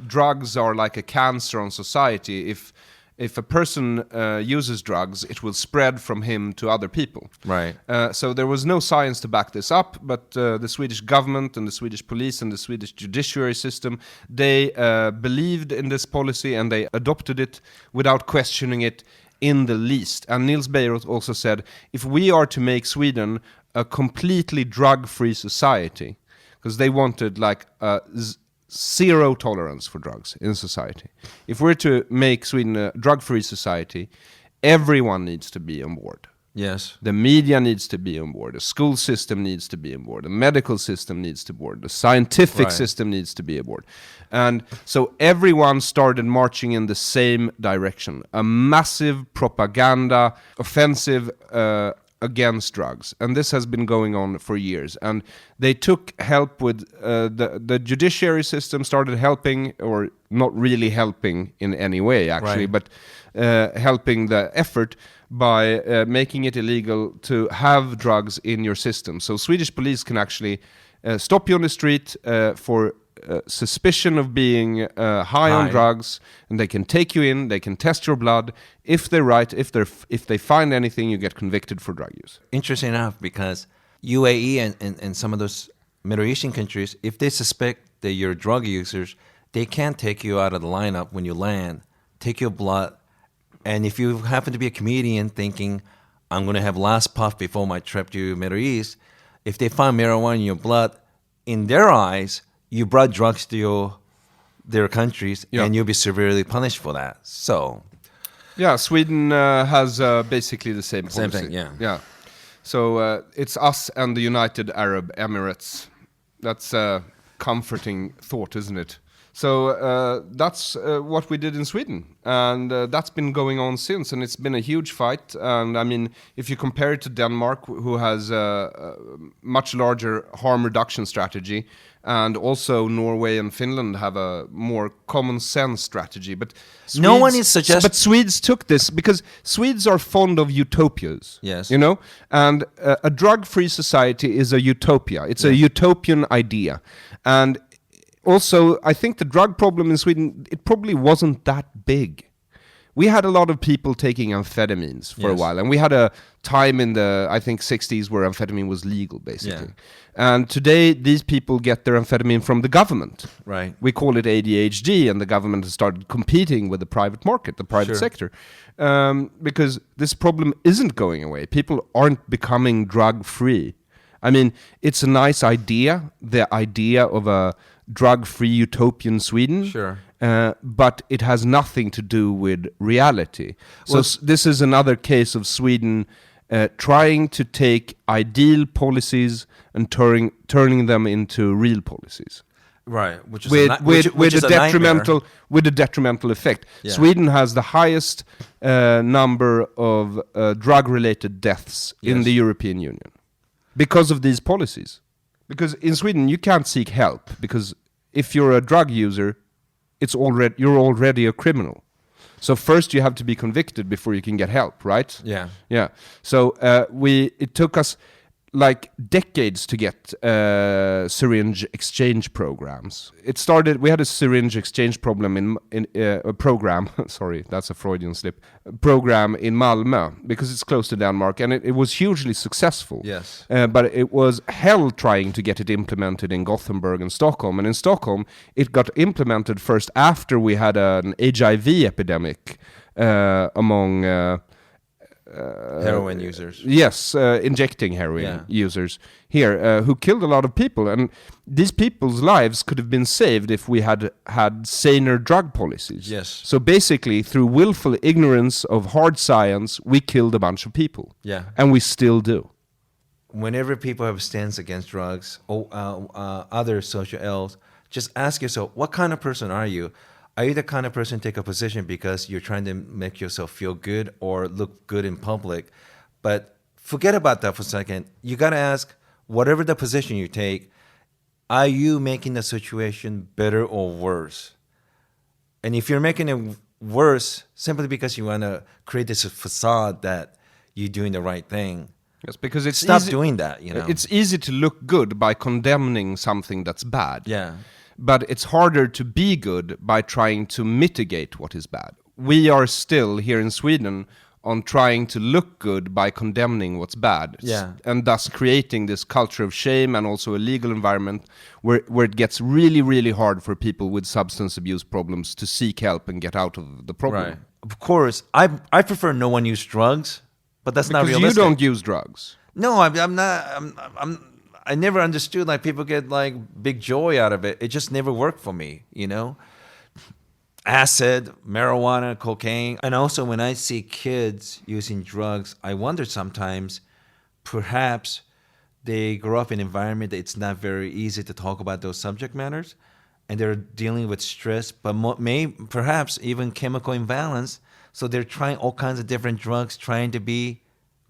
drugs are like a cancer on society. if a person uses drugs, it will spread from him to other people. Right. So there was no science to back this up, but the Swedish government and the Swedish police and the Swedish judiciary system, they believed in this policy and they adopted it without questioning it in the least. And Niels Bejerot also said, if we are to make Sweden a completely drug-free society, because they wanted like zero tolerance for drugs in society. If we're to make Sweden a drug-free society, everyone needs to be on board. Yes. The media needs to be on board. The school system needs to be on board. The medical system needs to be on board. The scientific system needs to be on board. And so everyone started marching in the same direction. A massive propaganda offensive against drugs, and this has been going on for years. And they took help with the judiciary system started helping, or not really helping in any way actually, but helping the effort by making it illegal to have drugs in your system. So Swedish police can actually stop you on the street for suspicion of being high on drugs, and they can take you in, they can test your blood. If they're right, if they find anything, you get convicted for drug use. Interesting enough, because UAE and some of those Middle Eastern countries, if they suspect that you're drug users, they can take you out of the lineup when you land, take your blood, and if you happen to be a comedian thinking, I'm going to have last puff before my trip to Middle East, if they find marijuana in your blood, in their eyes, you brought drugs to their countries, and you'll be severely punished for that. So, yeah, Sweden has basically the same policy. Same thing, yeah. So it's us and the United Arab Emirates. That's a comforting thought, isn't it? So that's what we did in Sweden, and that's been going on since, and it's been a huge fight. And I mean, if you compare it to Denmark, who has a much larger harm reduction strategy, and also Norway and Finland have a more common sense strategy, but no one is suggesting. But Swedes took this because Swedes are fond of utopias. Yes, you know, and a drug-free society is a utopia. It's a utopian idea, and also, I think the drug problem in Sweden, it probably wasn't that big. We had a lot of people taking amphetamines for a while, and we had a time in the, I think, 60s where amphetamine was legal, basically. Yeah. And today, these people get their amphetamine from the government. Right. We call it ADHD, and the government has started competing with the private market, the private sector, because this problem isn't going away. People aren't becoming drug-free. I mean, it's a nice idea, the idea of a drug-free utopian Sweden. Sure. But it has nothing to do with reality. So this is another case of Sweden trying to take ideal policies and turning them into real policies. Right, which is with a detrimental effect. Yeah. Sweden has the highest number of drug-related deaths in the European Union because of these policies. Because in Sweden you can't seek help, because if you're a drug user, you're already a criminal. So first you have to be convicted before you can get help, right? Yeah. Yeah. So it took us like decades to get syringe exchange programs. It started. We had a syringe exchange problem in a program. Sorry, that's a Freudian slip. Program in Malmö, because it's close to Denmark, and it was hugely successful. Yes. But it was hell trying to get it implemented in Gothenburg and Stockholm. And in Stockholm, it got implemented first after we had an HIV epidemic among. Heroin users. Yes, injecting heroin users here, who killed a lot of people. And these people's lives could have been saved if we had saner drug policies. Yes. So basically, through willful ignorance of hard science, we killed a bunch of people. Yeah. And we still do. Whenever people have stands against drugs or other social ills, just ask yourself, what kind of person are you? Are you the kind of person to take a position because you're trying to make yourself feel good or look good in public? But forget about that for a second. You got to ask, whatever the position you take, are you making the situation better or worse? And if you're making it worse simply because you want to create this facade that you're doing the right thing, yes, because it's stop easy, doing that. You know, it's easy to look good by condemning something that's bad. Yeah. But it's harder to be good by trying to mitigate what is bad. we are still here in Sweden on trying to look good by condemning what's bad. Yeah. And thus creating this culture of shame and also a legal environment where it gets really, really hard for people with substance abuse problems to seek help and get out of the problem. Right. Of course, I prefer no one use drugs, but that's not Because realistic. you don't use drugs. No, I'm not. I never understood like people get like big joy out of it. It just never worked for me, you know. Acid, marijuana, cocaine, and also when I see kids using drugs, I wonder sometimes, perhaps they grow up in an environment that it's not very easy to talk about those subject matters, and they're dealing with stress, but perhaps even chemical imbalance. So they're trying all kinds of different drugs, trying to be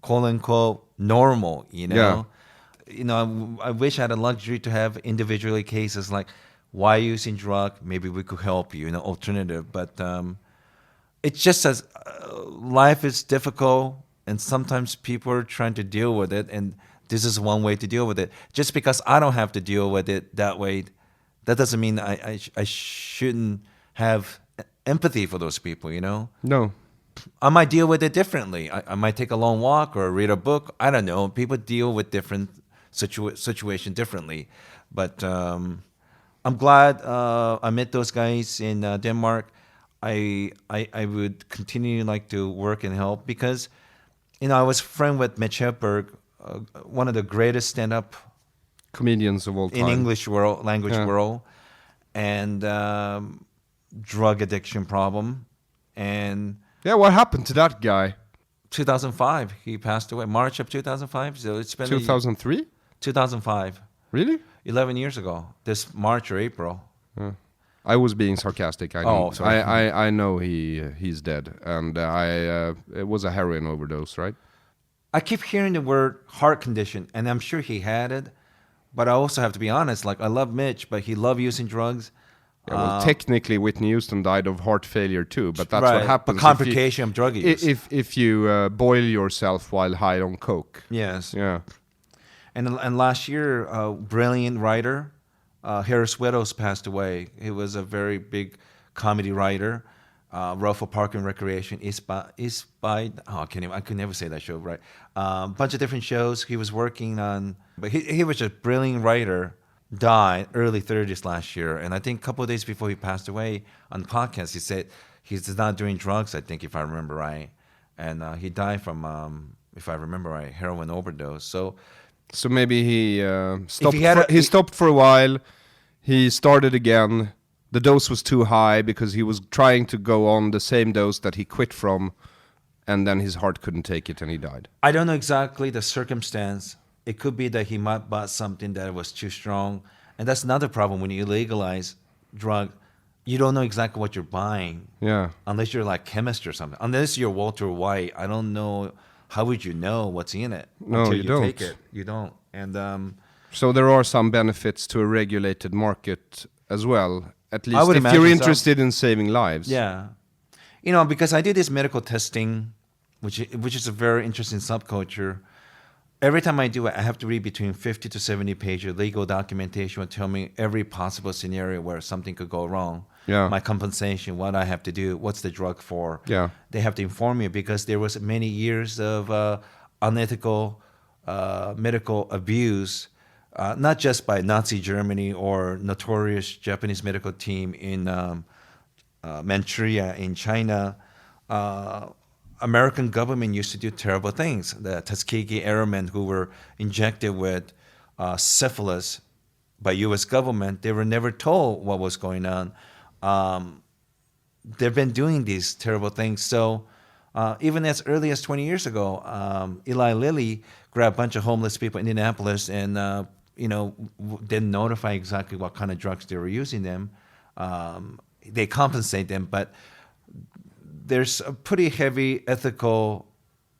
quote unquote normal, you know. Yeah. You know, I wish I had a luxury to have individually cases like, why using drug? Maybe we could help you, alternative. But it's just as life is difficult, and sometimes people are trying to deal with it, and this is one way to deal with it. Just because I don't have to deal with it that way, that doesn't mean I shouldn't have empathy for those people, No. I might deal with it differently. I might take a long walk or read a book. I don't know. People deal with different situations differently. But I'm glad I met those guys in Denmark. I would continue like to work and help because, I was friend with Mitch Hedberg, one of the greatest stand-up Comedians of all time. in English language Yeah. world, and drug addiction problem. And Yeah, what happened to that guy? 2005, he passed away. March of 2005. So it's been 2003? 2005. Really? 11 years ago. This March or April. I was being sarcastic. I know. Oh, sorry. I know he's dead, and it was a heroin overdose, right? I keep hearing the word heart condition, and I'm sure he had it. But I also have to be honest. Like I love Mitch, but he loved using drugs. Yeah, well, technically, Whitney Houston died of heart failure too, but that's Right, what happens. a complication of drug use. If you boil yourself while high on coke. Yes. Yeah. And last year, a brilliant writer, Harris Widows, passed away. He was a very big comedy writer. Wrote for Park and Recreation. I could never say that show right. Bunch of different shows he was working on. But he was a brilliant writer. Died early 30s last year, and I think a couple of days before he passed away on the podcast, he said he's not doing drugs. I think if I remember right, and he died from, if I remember right, heroin overdose. So maybe he stopped. He Stopped for a while. He started again. The dose was too high because he was trying to go on the same dose that he quit from, and then his heart couldn't take it, and he died. I don't know exactly the circumstance. It could be that he might bought something that was too strong, and that's another problem when you legalize drug. You don't know exactly what you're buying. Yeah. Unless you're like chemist or something. Unless you're Walter White, I don't know. How would you know what's in it until you don't. take it? You don't. And So there are some benefits to a regulated market as well. At I least would if imagine you're so. interested in saving lives. yeah, because I did this medical testing, which is a very interesting subculture. Every time I do it, I have to read between 50 to 70 pages of legal documentation will tell me every possible scenario where something could go wrong. Yeah. My compensation, what I have to do, what's the drug for. Yeah. They have to inform me because there was many years of unethical medical abuse, not just by Nazi Germany or notorious Japanese medical team in Manchuria in China. American government used to do terrible things. The Tuskegee Airmen who were injected with syphilis by U.S. government, they were never told what was going on. They've been doing these terrible things. So even as early as 20 years ago, Eli Lilly grabbed a bunch of homeless people in Indianapolis and didn't notify exactly what kind of drugs they were using them. They compensate them, but there's a pretty heavy ethical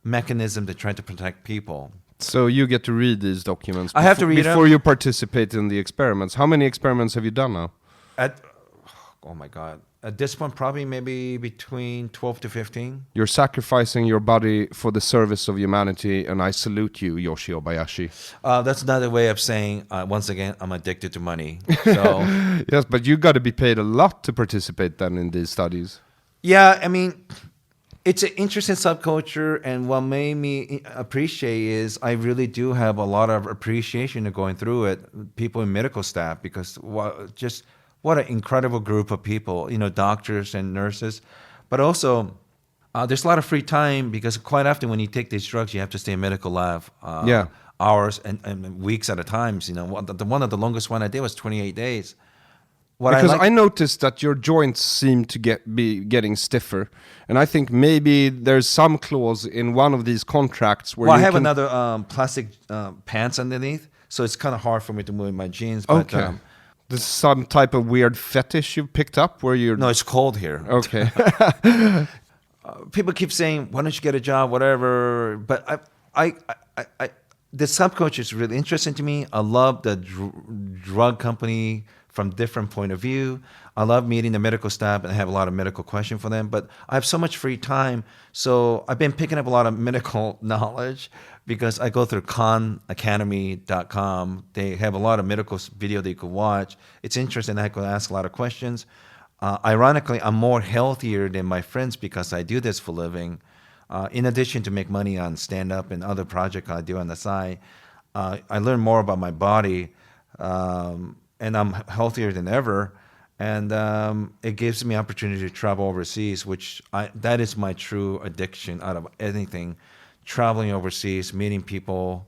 mechanism to try to protect people. So you get to read these documents. I have to read them. before you participate in the experiments. How many experiments have you done now? Oh my God. At this point, probably maybe between 12 to 15. You're sacrificing your body for the service of humanity, and I salute you, Yoshi Obayashi. That's another way of saying, once again, I'm addicted to money. So Yes, but you got to be paid a lot to participate then in these studies. Yeah, I mean, it's an interesting subculture, and what made me appreciate is I really do have a lot of appreciation of going through it. People in medical staff, because what an incredible group of people, doctors and nurses, but also there's a lot of free time because quite often when you take these drugs, you have to stay in medical lab Yeah. hours and weeks at a time. One of the longest one I did was 28 days. What Because like, I noticed that your joints seem to be getting stiffer, and I think maybe there's some clause in one of these contracts where well, I you have can... another plastic pants underneath, so it's kind of hard for me to move in my jeans. But, Okay. There's some type of weird fetish you've picked up where you're... no, it's cold here. Okay. People keep saying, "Why don't you get a job?" Whatever. But the subculture is really interesting to me. I love the drug company from different point of view. I love meeting the medical staff and I have a lot of medical questions for them. But I have so much free time, so I've been picking up a lot of medical knowledge because I go through khanacademy.com. They have a lot of medical video that you could watch. It's interesting. I could ask a lot of questions. Ironically, I'm more healthier than my friends because I do this for a living. In addition to make money on stand-up and other projects I do on the side, I learn more about my body, and I'm healthier than ever. And it gives me opportunity to travel overseas, that is my true addiction out of anything, traveling overseas, meeting people.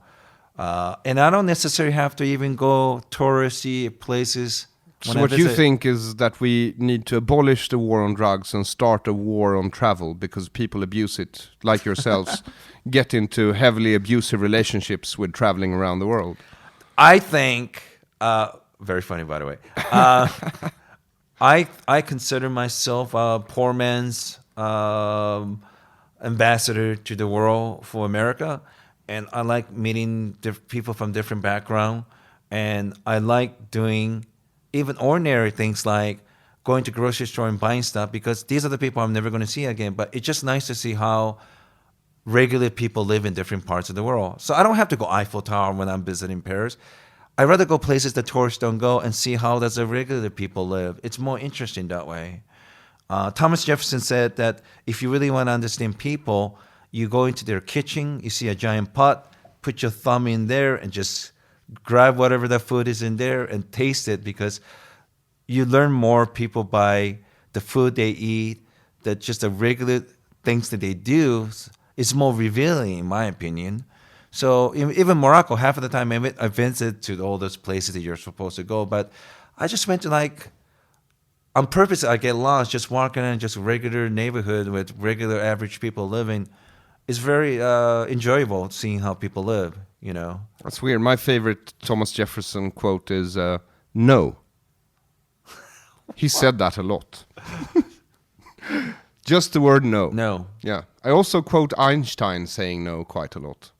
And I don't necessarily have to even go touristy places. So what you think is that we need to abolish the war on drugs and start a war on travel because people abuse it, like yourselves, get into heavily abusive relationships with traveling around the world? I think, very funny by the way, I consider myself a poor man's ambassador to the world for America, and I like meeting people from different backgrounds, and I like doing even ordinary things like going to grocery store and buying stuff because these are the people I'm never going to see again. But it's just nice to see how regular people live in different parts of the world. So I don't have to go Eiffel Tower when I'm visiting Paris. I'd rather go places that tourists don't go and see how does the regular people live. It's more interesting that way. Thomas Jefferson said that if you really want to understand people, you go into their kitchen, you see a giant pot, put your thumb in there and just grab whatever the food is in there and taste it because you learn more people by the food they eat, that just the regular things that they do is more revealing in my opinion. So even Morocco, half of the time I visited to all those places that you're supposed to go, but I just went to on purpose I get lost just walking in just a regular neighborhood with regular average people living. It's very enjoyable seeing how people live. That's weird. My favorite Thomas Jefferson quote is, no. He said that a lot. Just the word no. No. Yeah. I also quote Einstein saying no quite a lot.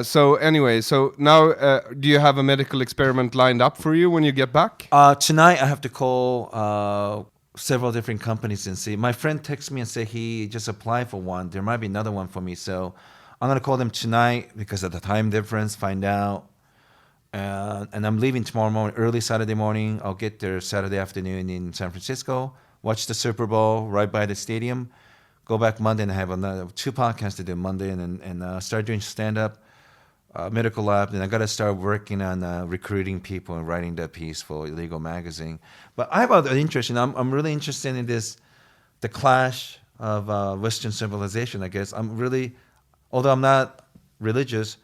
So anyway, so now do you have a medical experiment lined up for you when you get back? Tonight I have to call several different companies and see. My friend texted me and said he just applied for one. There might be another one for me, so I'm going to call them tonight because of the time difference, find out. And I'm leaving tomorrow morning, early Saturday morning. I'll get there Saturday afternoon in San Francisco, watch the Super Bowl right by the stadium, go back Monday and have another 2 podcasts to do Monday and start doing stand-up, medical lab. And I got to start working on recruiting people and writing that piece for Illegal Magazine. But I have other interest, and I'm really interested in the clash of Western civilization, I guess. Although I'm not religious,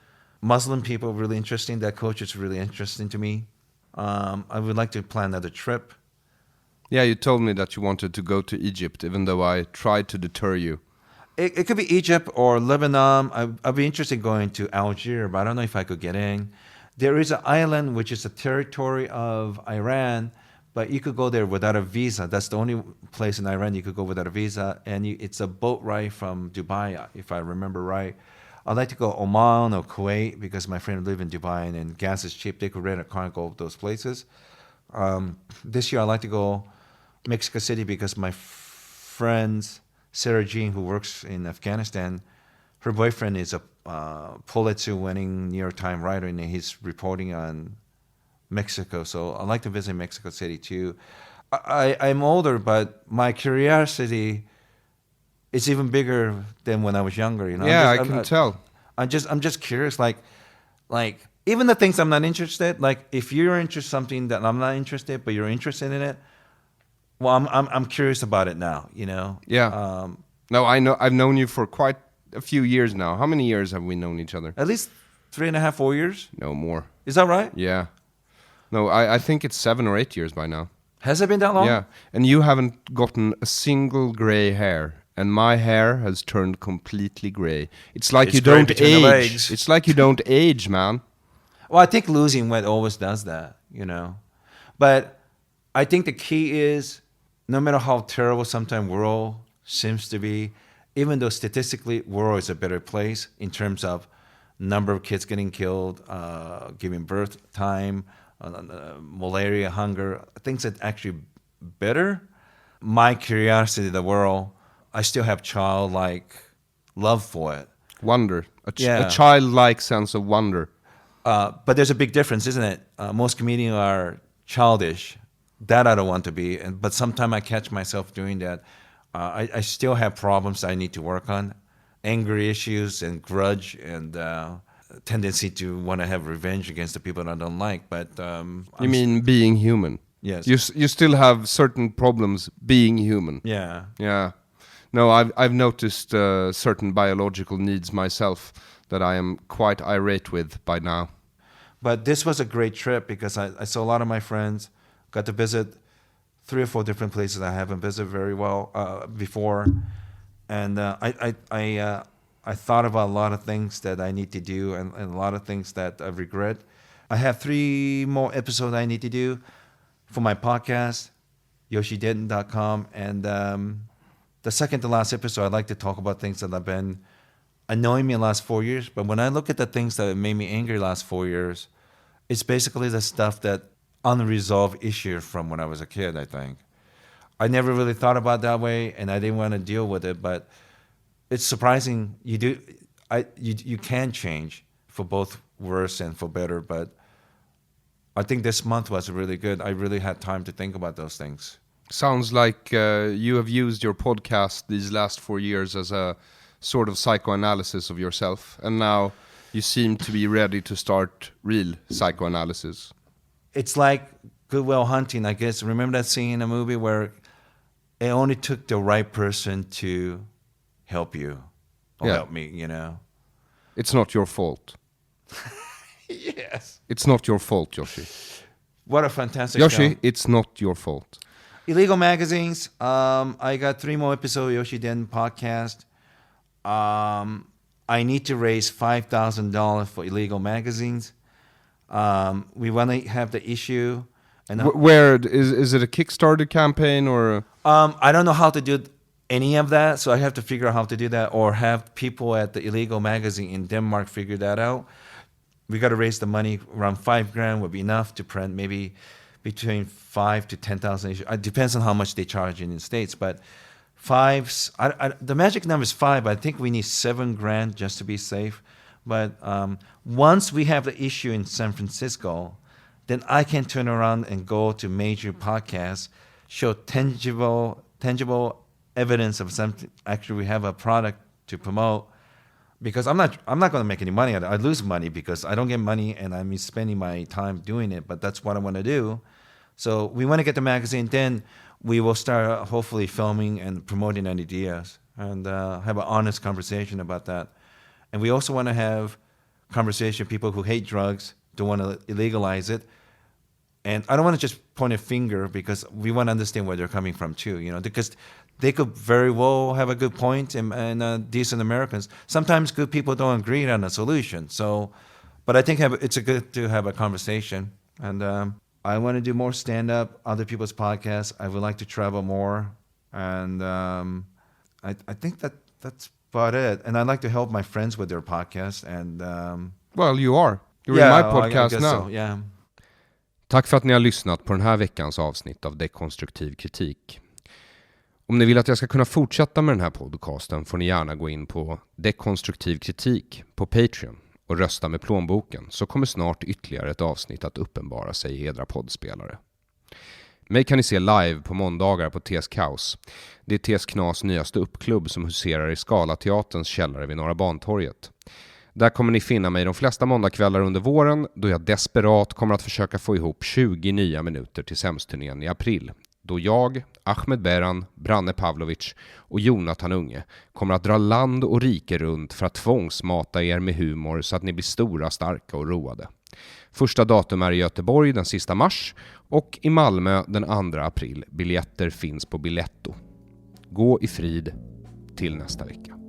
Muslim people are really interesting. That culture is really interesting to me. I would like to plan another trip. Yeah, you told me that you wanted to go to Egypt, even though I tried to deter you. It could be Egypt or Lebanon. I'd be interested in going to Algeria, but I don't know if I could get in. There is an island which is a territory of Iran, but you could go there without a visa. That's the only place in Iran you could go without a visa, and it's a boat ride from Dubai, if I remember right. I'd like to go Oman or Kuwait because my friend live in Dubai and gas is cheap. They could rent a car and go to those places. This year I'd like to go Mexico City because my friend Sarah Jean, who works in Afghanistan, her boyfriend is a Pulitzer-winning New York Times writer, and he's reporting on Mexico. So I'd like to visit Mexico City too. I'm older, but my curiosity is even bigger than when I was younger. You know. Yeah, I can tell. I'm just curious. Like even the things I'm not interested. Like if you're interested in something that I'm not interested, but you're interested in it. Well, I'm curious about it now. You know. Yeah. No, I know. I've known you for quite a few years now. How many years have we known each other? At least 3.5, 4 years. No more. Is that right? Yeah. No, I think it's 7 or 8 years by now. Has it been that long? Yeah. And you haven't gotten a single gray hair. And my hair has turned completely gray. It's like you don't age. It's like you don't age, man. Well, I think losing weight always does that, you know. But I think the key is no matter how terrible sometimes world seems to be, even though statistically world is a better place in terms of number of kids getting killed, giving birth time, malaria, hunger, things that actually better. My curiosity of the world, I still have childlike love for it. Wonder. A childlike sense of wonder. But there's a big difference, isn't it? Most comedians are childish. That I don't want to be. But sometimes I catch myself doing that. I still have problems I need to work on. Anger issues and grudge and tendency to want to have revenge against the people that I don't like. But you mean being human? Yes. You still have certain problems being human. Yeah. Yeah. No, I've noticed certain biological needs myself that I am quite irate with by now. But this was a great trip because I saw a lot of my friends, got to visit 3 or 4 different places I haven't visited very well before, and I thought about a lot of things that I need to do and a lot of things that I regret. I have 3 more episodes I need to do for my podcast, yoshididn't.com, and the second to last episode, I'd like to talk about things that have been annoying me in the last 4 years. But when I look at the things that made me angry the last 4 years, it's basically the stuff that unresolved issue from when I was a kid, I think. I never really thought about it that way, and I didn't want to deal with it. But it's surprising you can change for both worse and for better. But I think this month was really good. I really had time to think about those things. Sounds like you have used your podcast these last 4 years as a sort of psychoanalysis of yourself, and now you seem to be ready to start real psychoanalysis. It's like Good Will Hunting, I guess. Remember that scene in a movie where it only took the right person to help you or help me, you know? It's not your fault. Yes. It's not your fault, Yoshi. What a fantastic Yoshi, show. it's not your fault. Illegal magazines. I got 3 more episodes of Yoshi Den podcast. I need to raise $5,000 for illegal magazines. We want to have the issue. And Where is it a Kickstarter campaign or? I don't know how to do any of that, so I have to figure out how to do that, or have people at the illegal magazine in Denmark figure that out. We got to raise the money. Around $5,000 would be enough to print maybe between 5 to 10,000 issues. It depends on how much they charge in the States, but the magic number is 5. But I think we need $7,000 just to be safe. But once we have the issue in San Francisco, then I can turn around and go to major podcasts, show tangible evidence of something. Actually, we have a product to promote. Because I'm not going to make any money. I lose money because I don't get money and I'm spending my time doing it. But that's what I want to do. So we want to get the magazine. Then we will start hopefully filming and promoting ideas and have an honest conversation about that. And we also want to have conversation with people who hate drugs, don't want to illegalize it. And I don't want to just point a finger because we want to understand where they're coming from too, you know, because they could very well have a good point and decent Americans. Sometimes good people don't agree on a solution. So, but I think it's good to have a conversation. And I want to do more stand-up, other people's podcasts. I would like to travel more. And I think that's about it. And I'd like to help my friends with their podcast. And well, you are. You're in my podcast I now. So, yeah. Tack för att ni har lyssnat på den här veckans avsnitt av Dekonstruktiv kritik. Om ni vill att jag ska kunna fortsätta med den här podcasten får ni gärna gå in på Dekonstruktiv kritik på Patreon och rösta med plånboken, så kommer snart ytterligare ett avsnitt att uppenbara sig i edra poddspelare. Mig kan ni se live på måndagar på TS Kaos. Det är TS Knas nyaste uppklubb som huserar i Scalateaterns källare vid Norra Bantorget. Där kommer ni finna mig de flesta måndagskvällar under våren, då jag desperat kommer att försöka få ihop 20 nya minuter till Sämsturnén i april. Då jag, Ahmed Beran, Branne Pavlovic och Jonathan Unge kommer att dra land och rike runt för att tvångsmata er med humor så att ni blir stora, starka och roade. Första datum är i Göteborg den sista mars och i Malmö den 2 april. Biljetter finns på Biletto. Gå i frid till nästa vecka.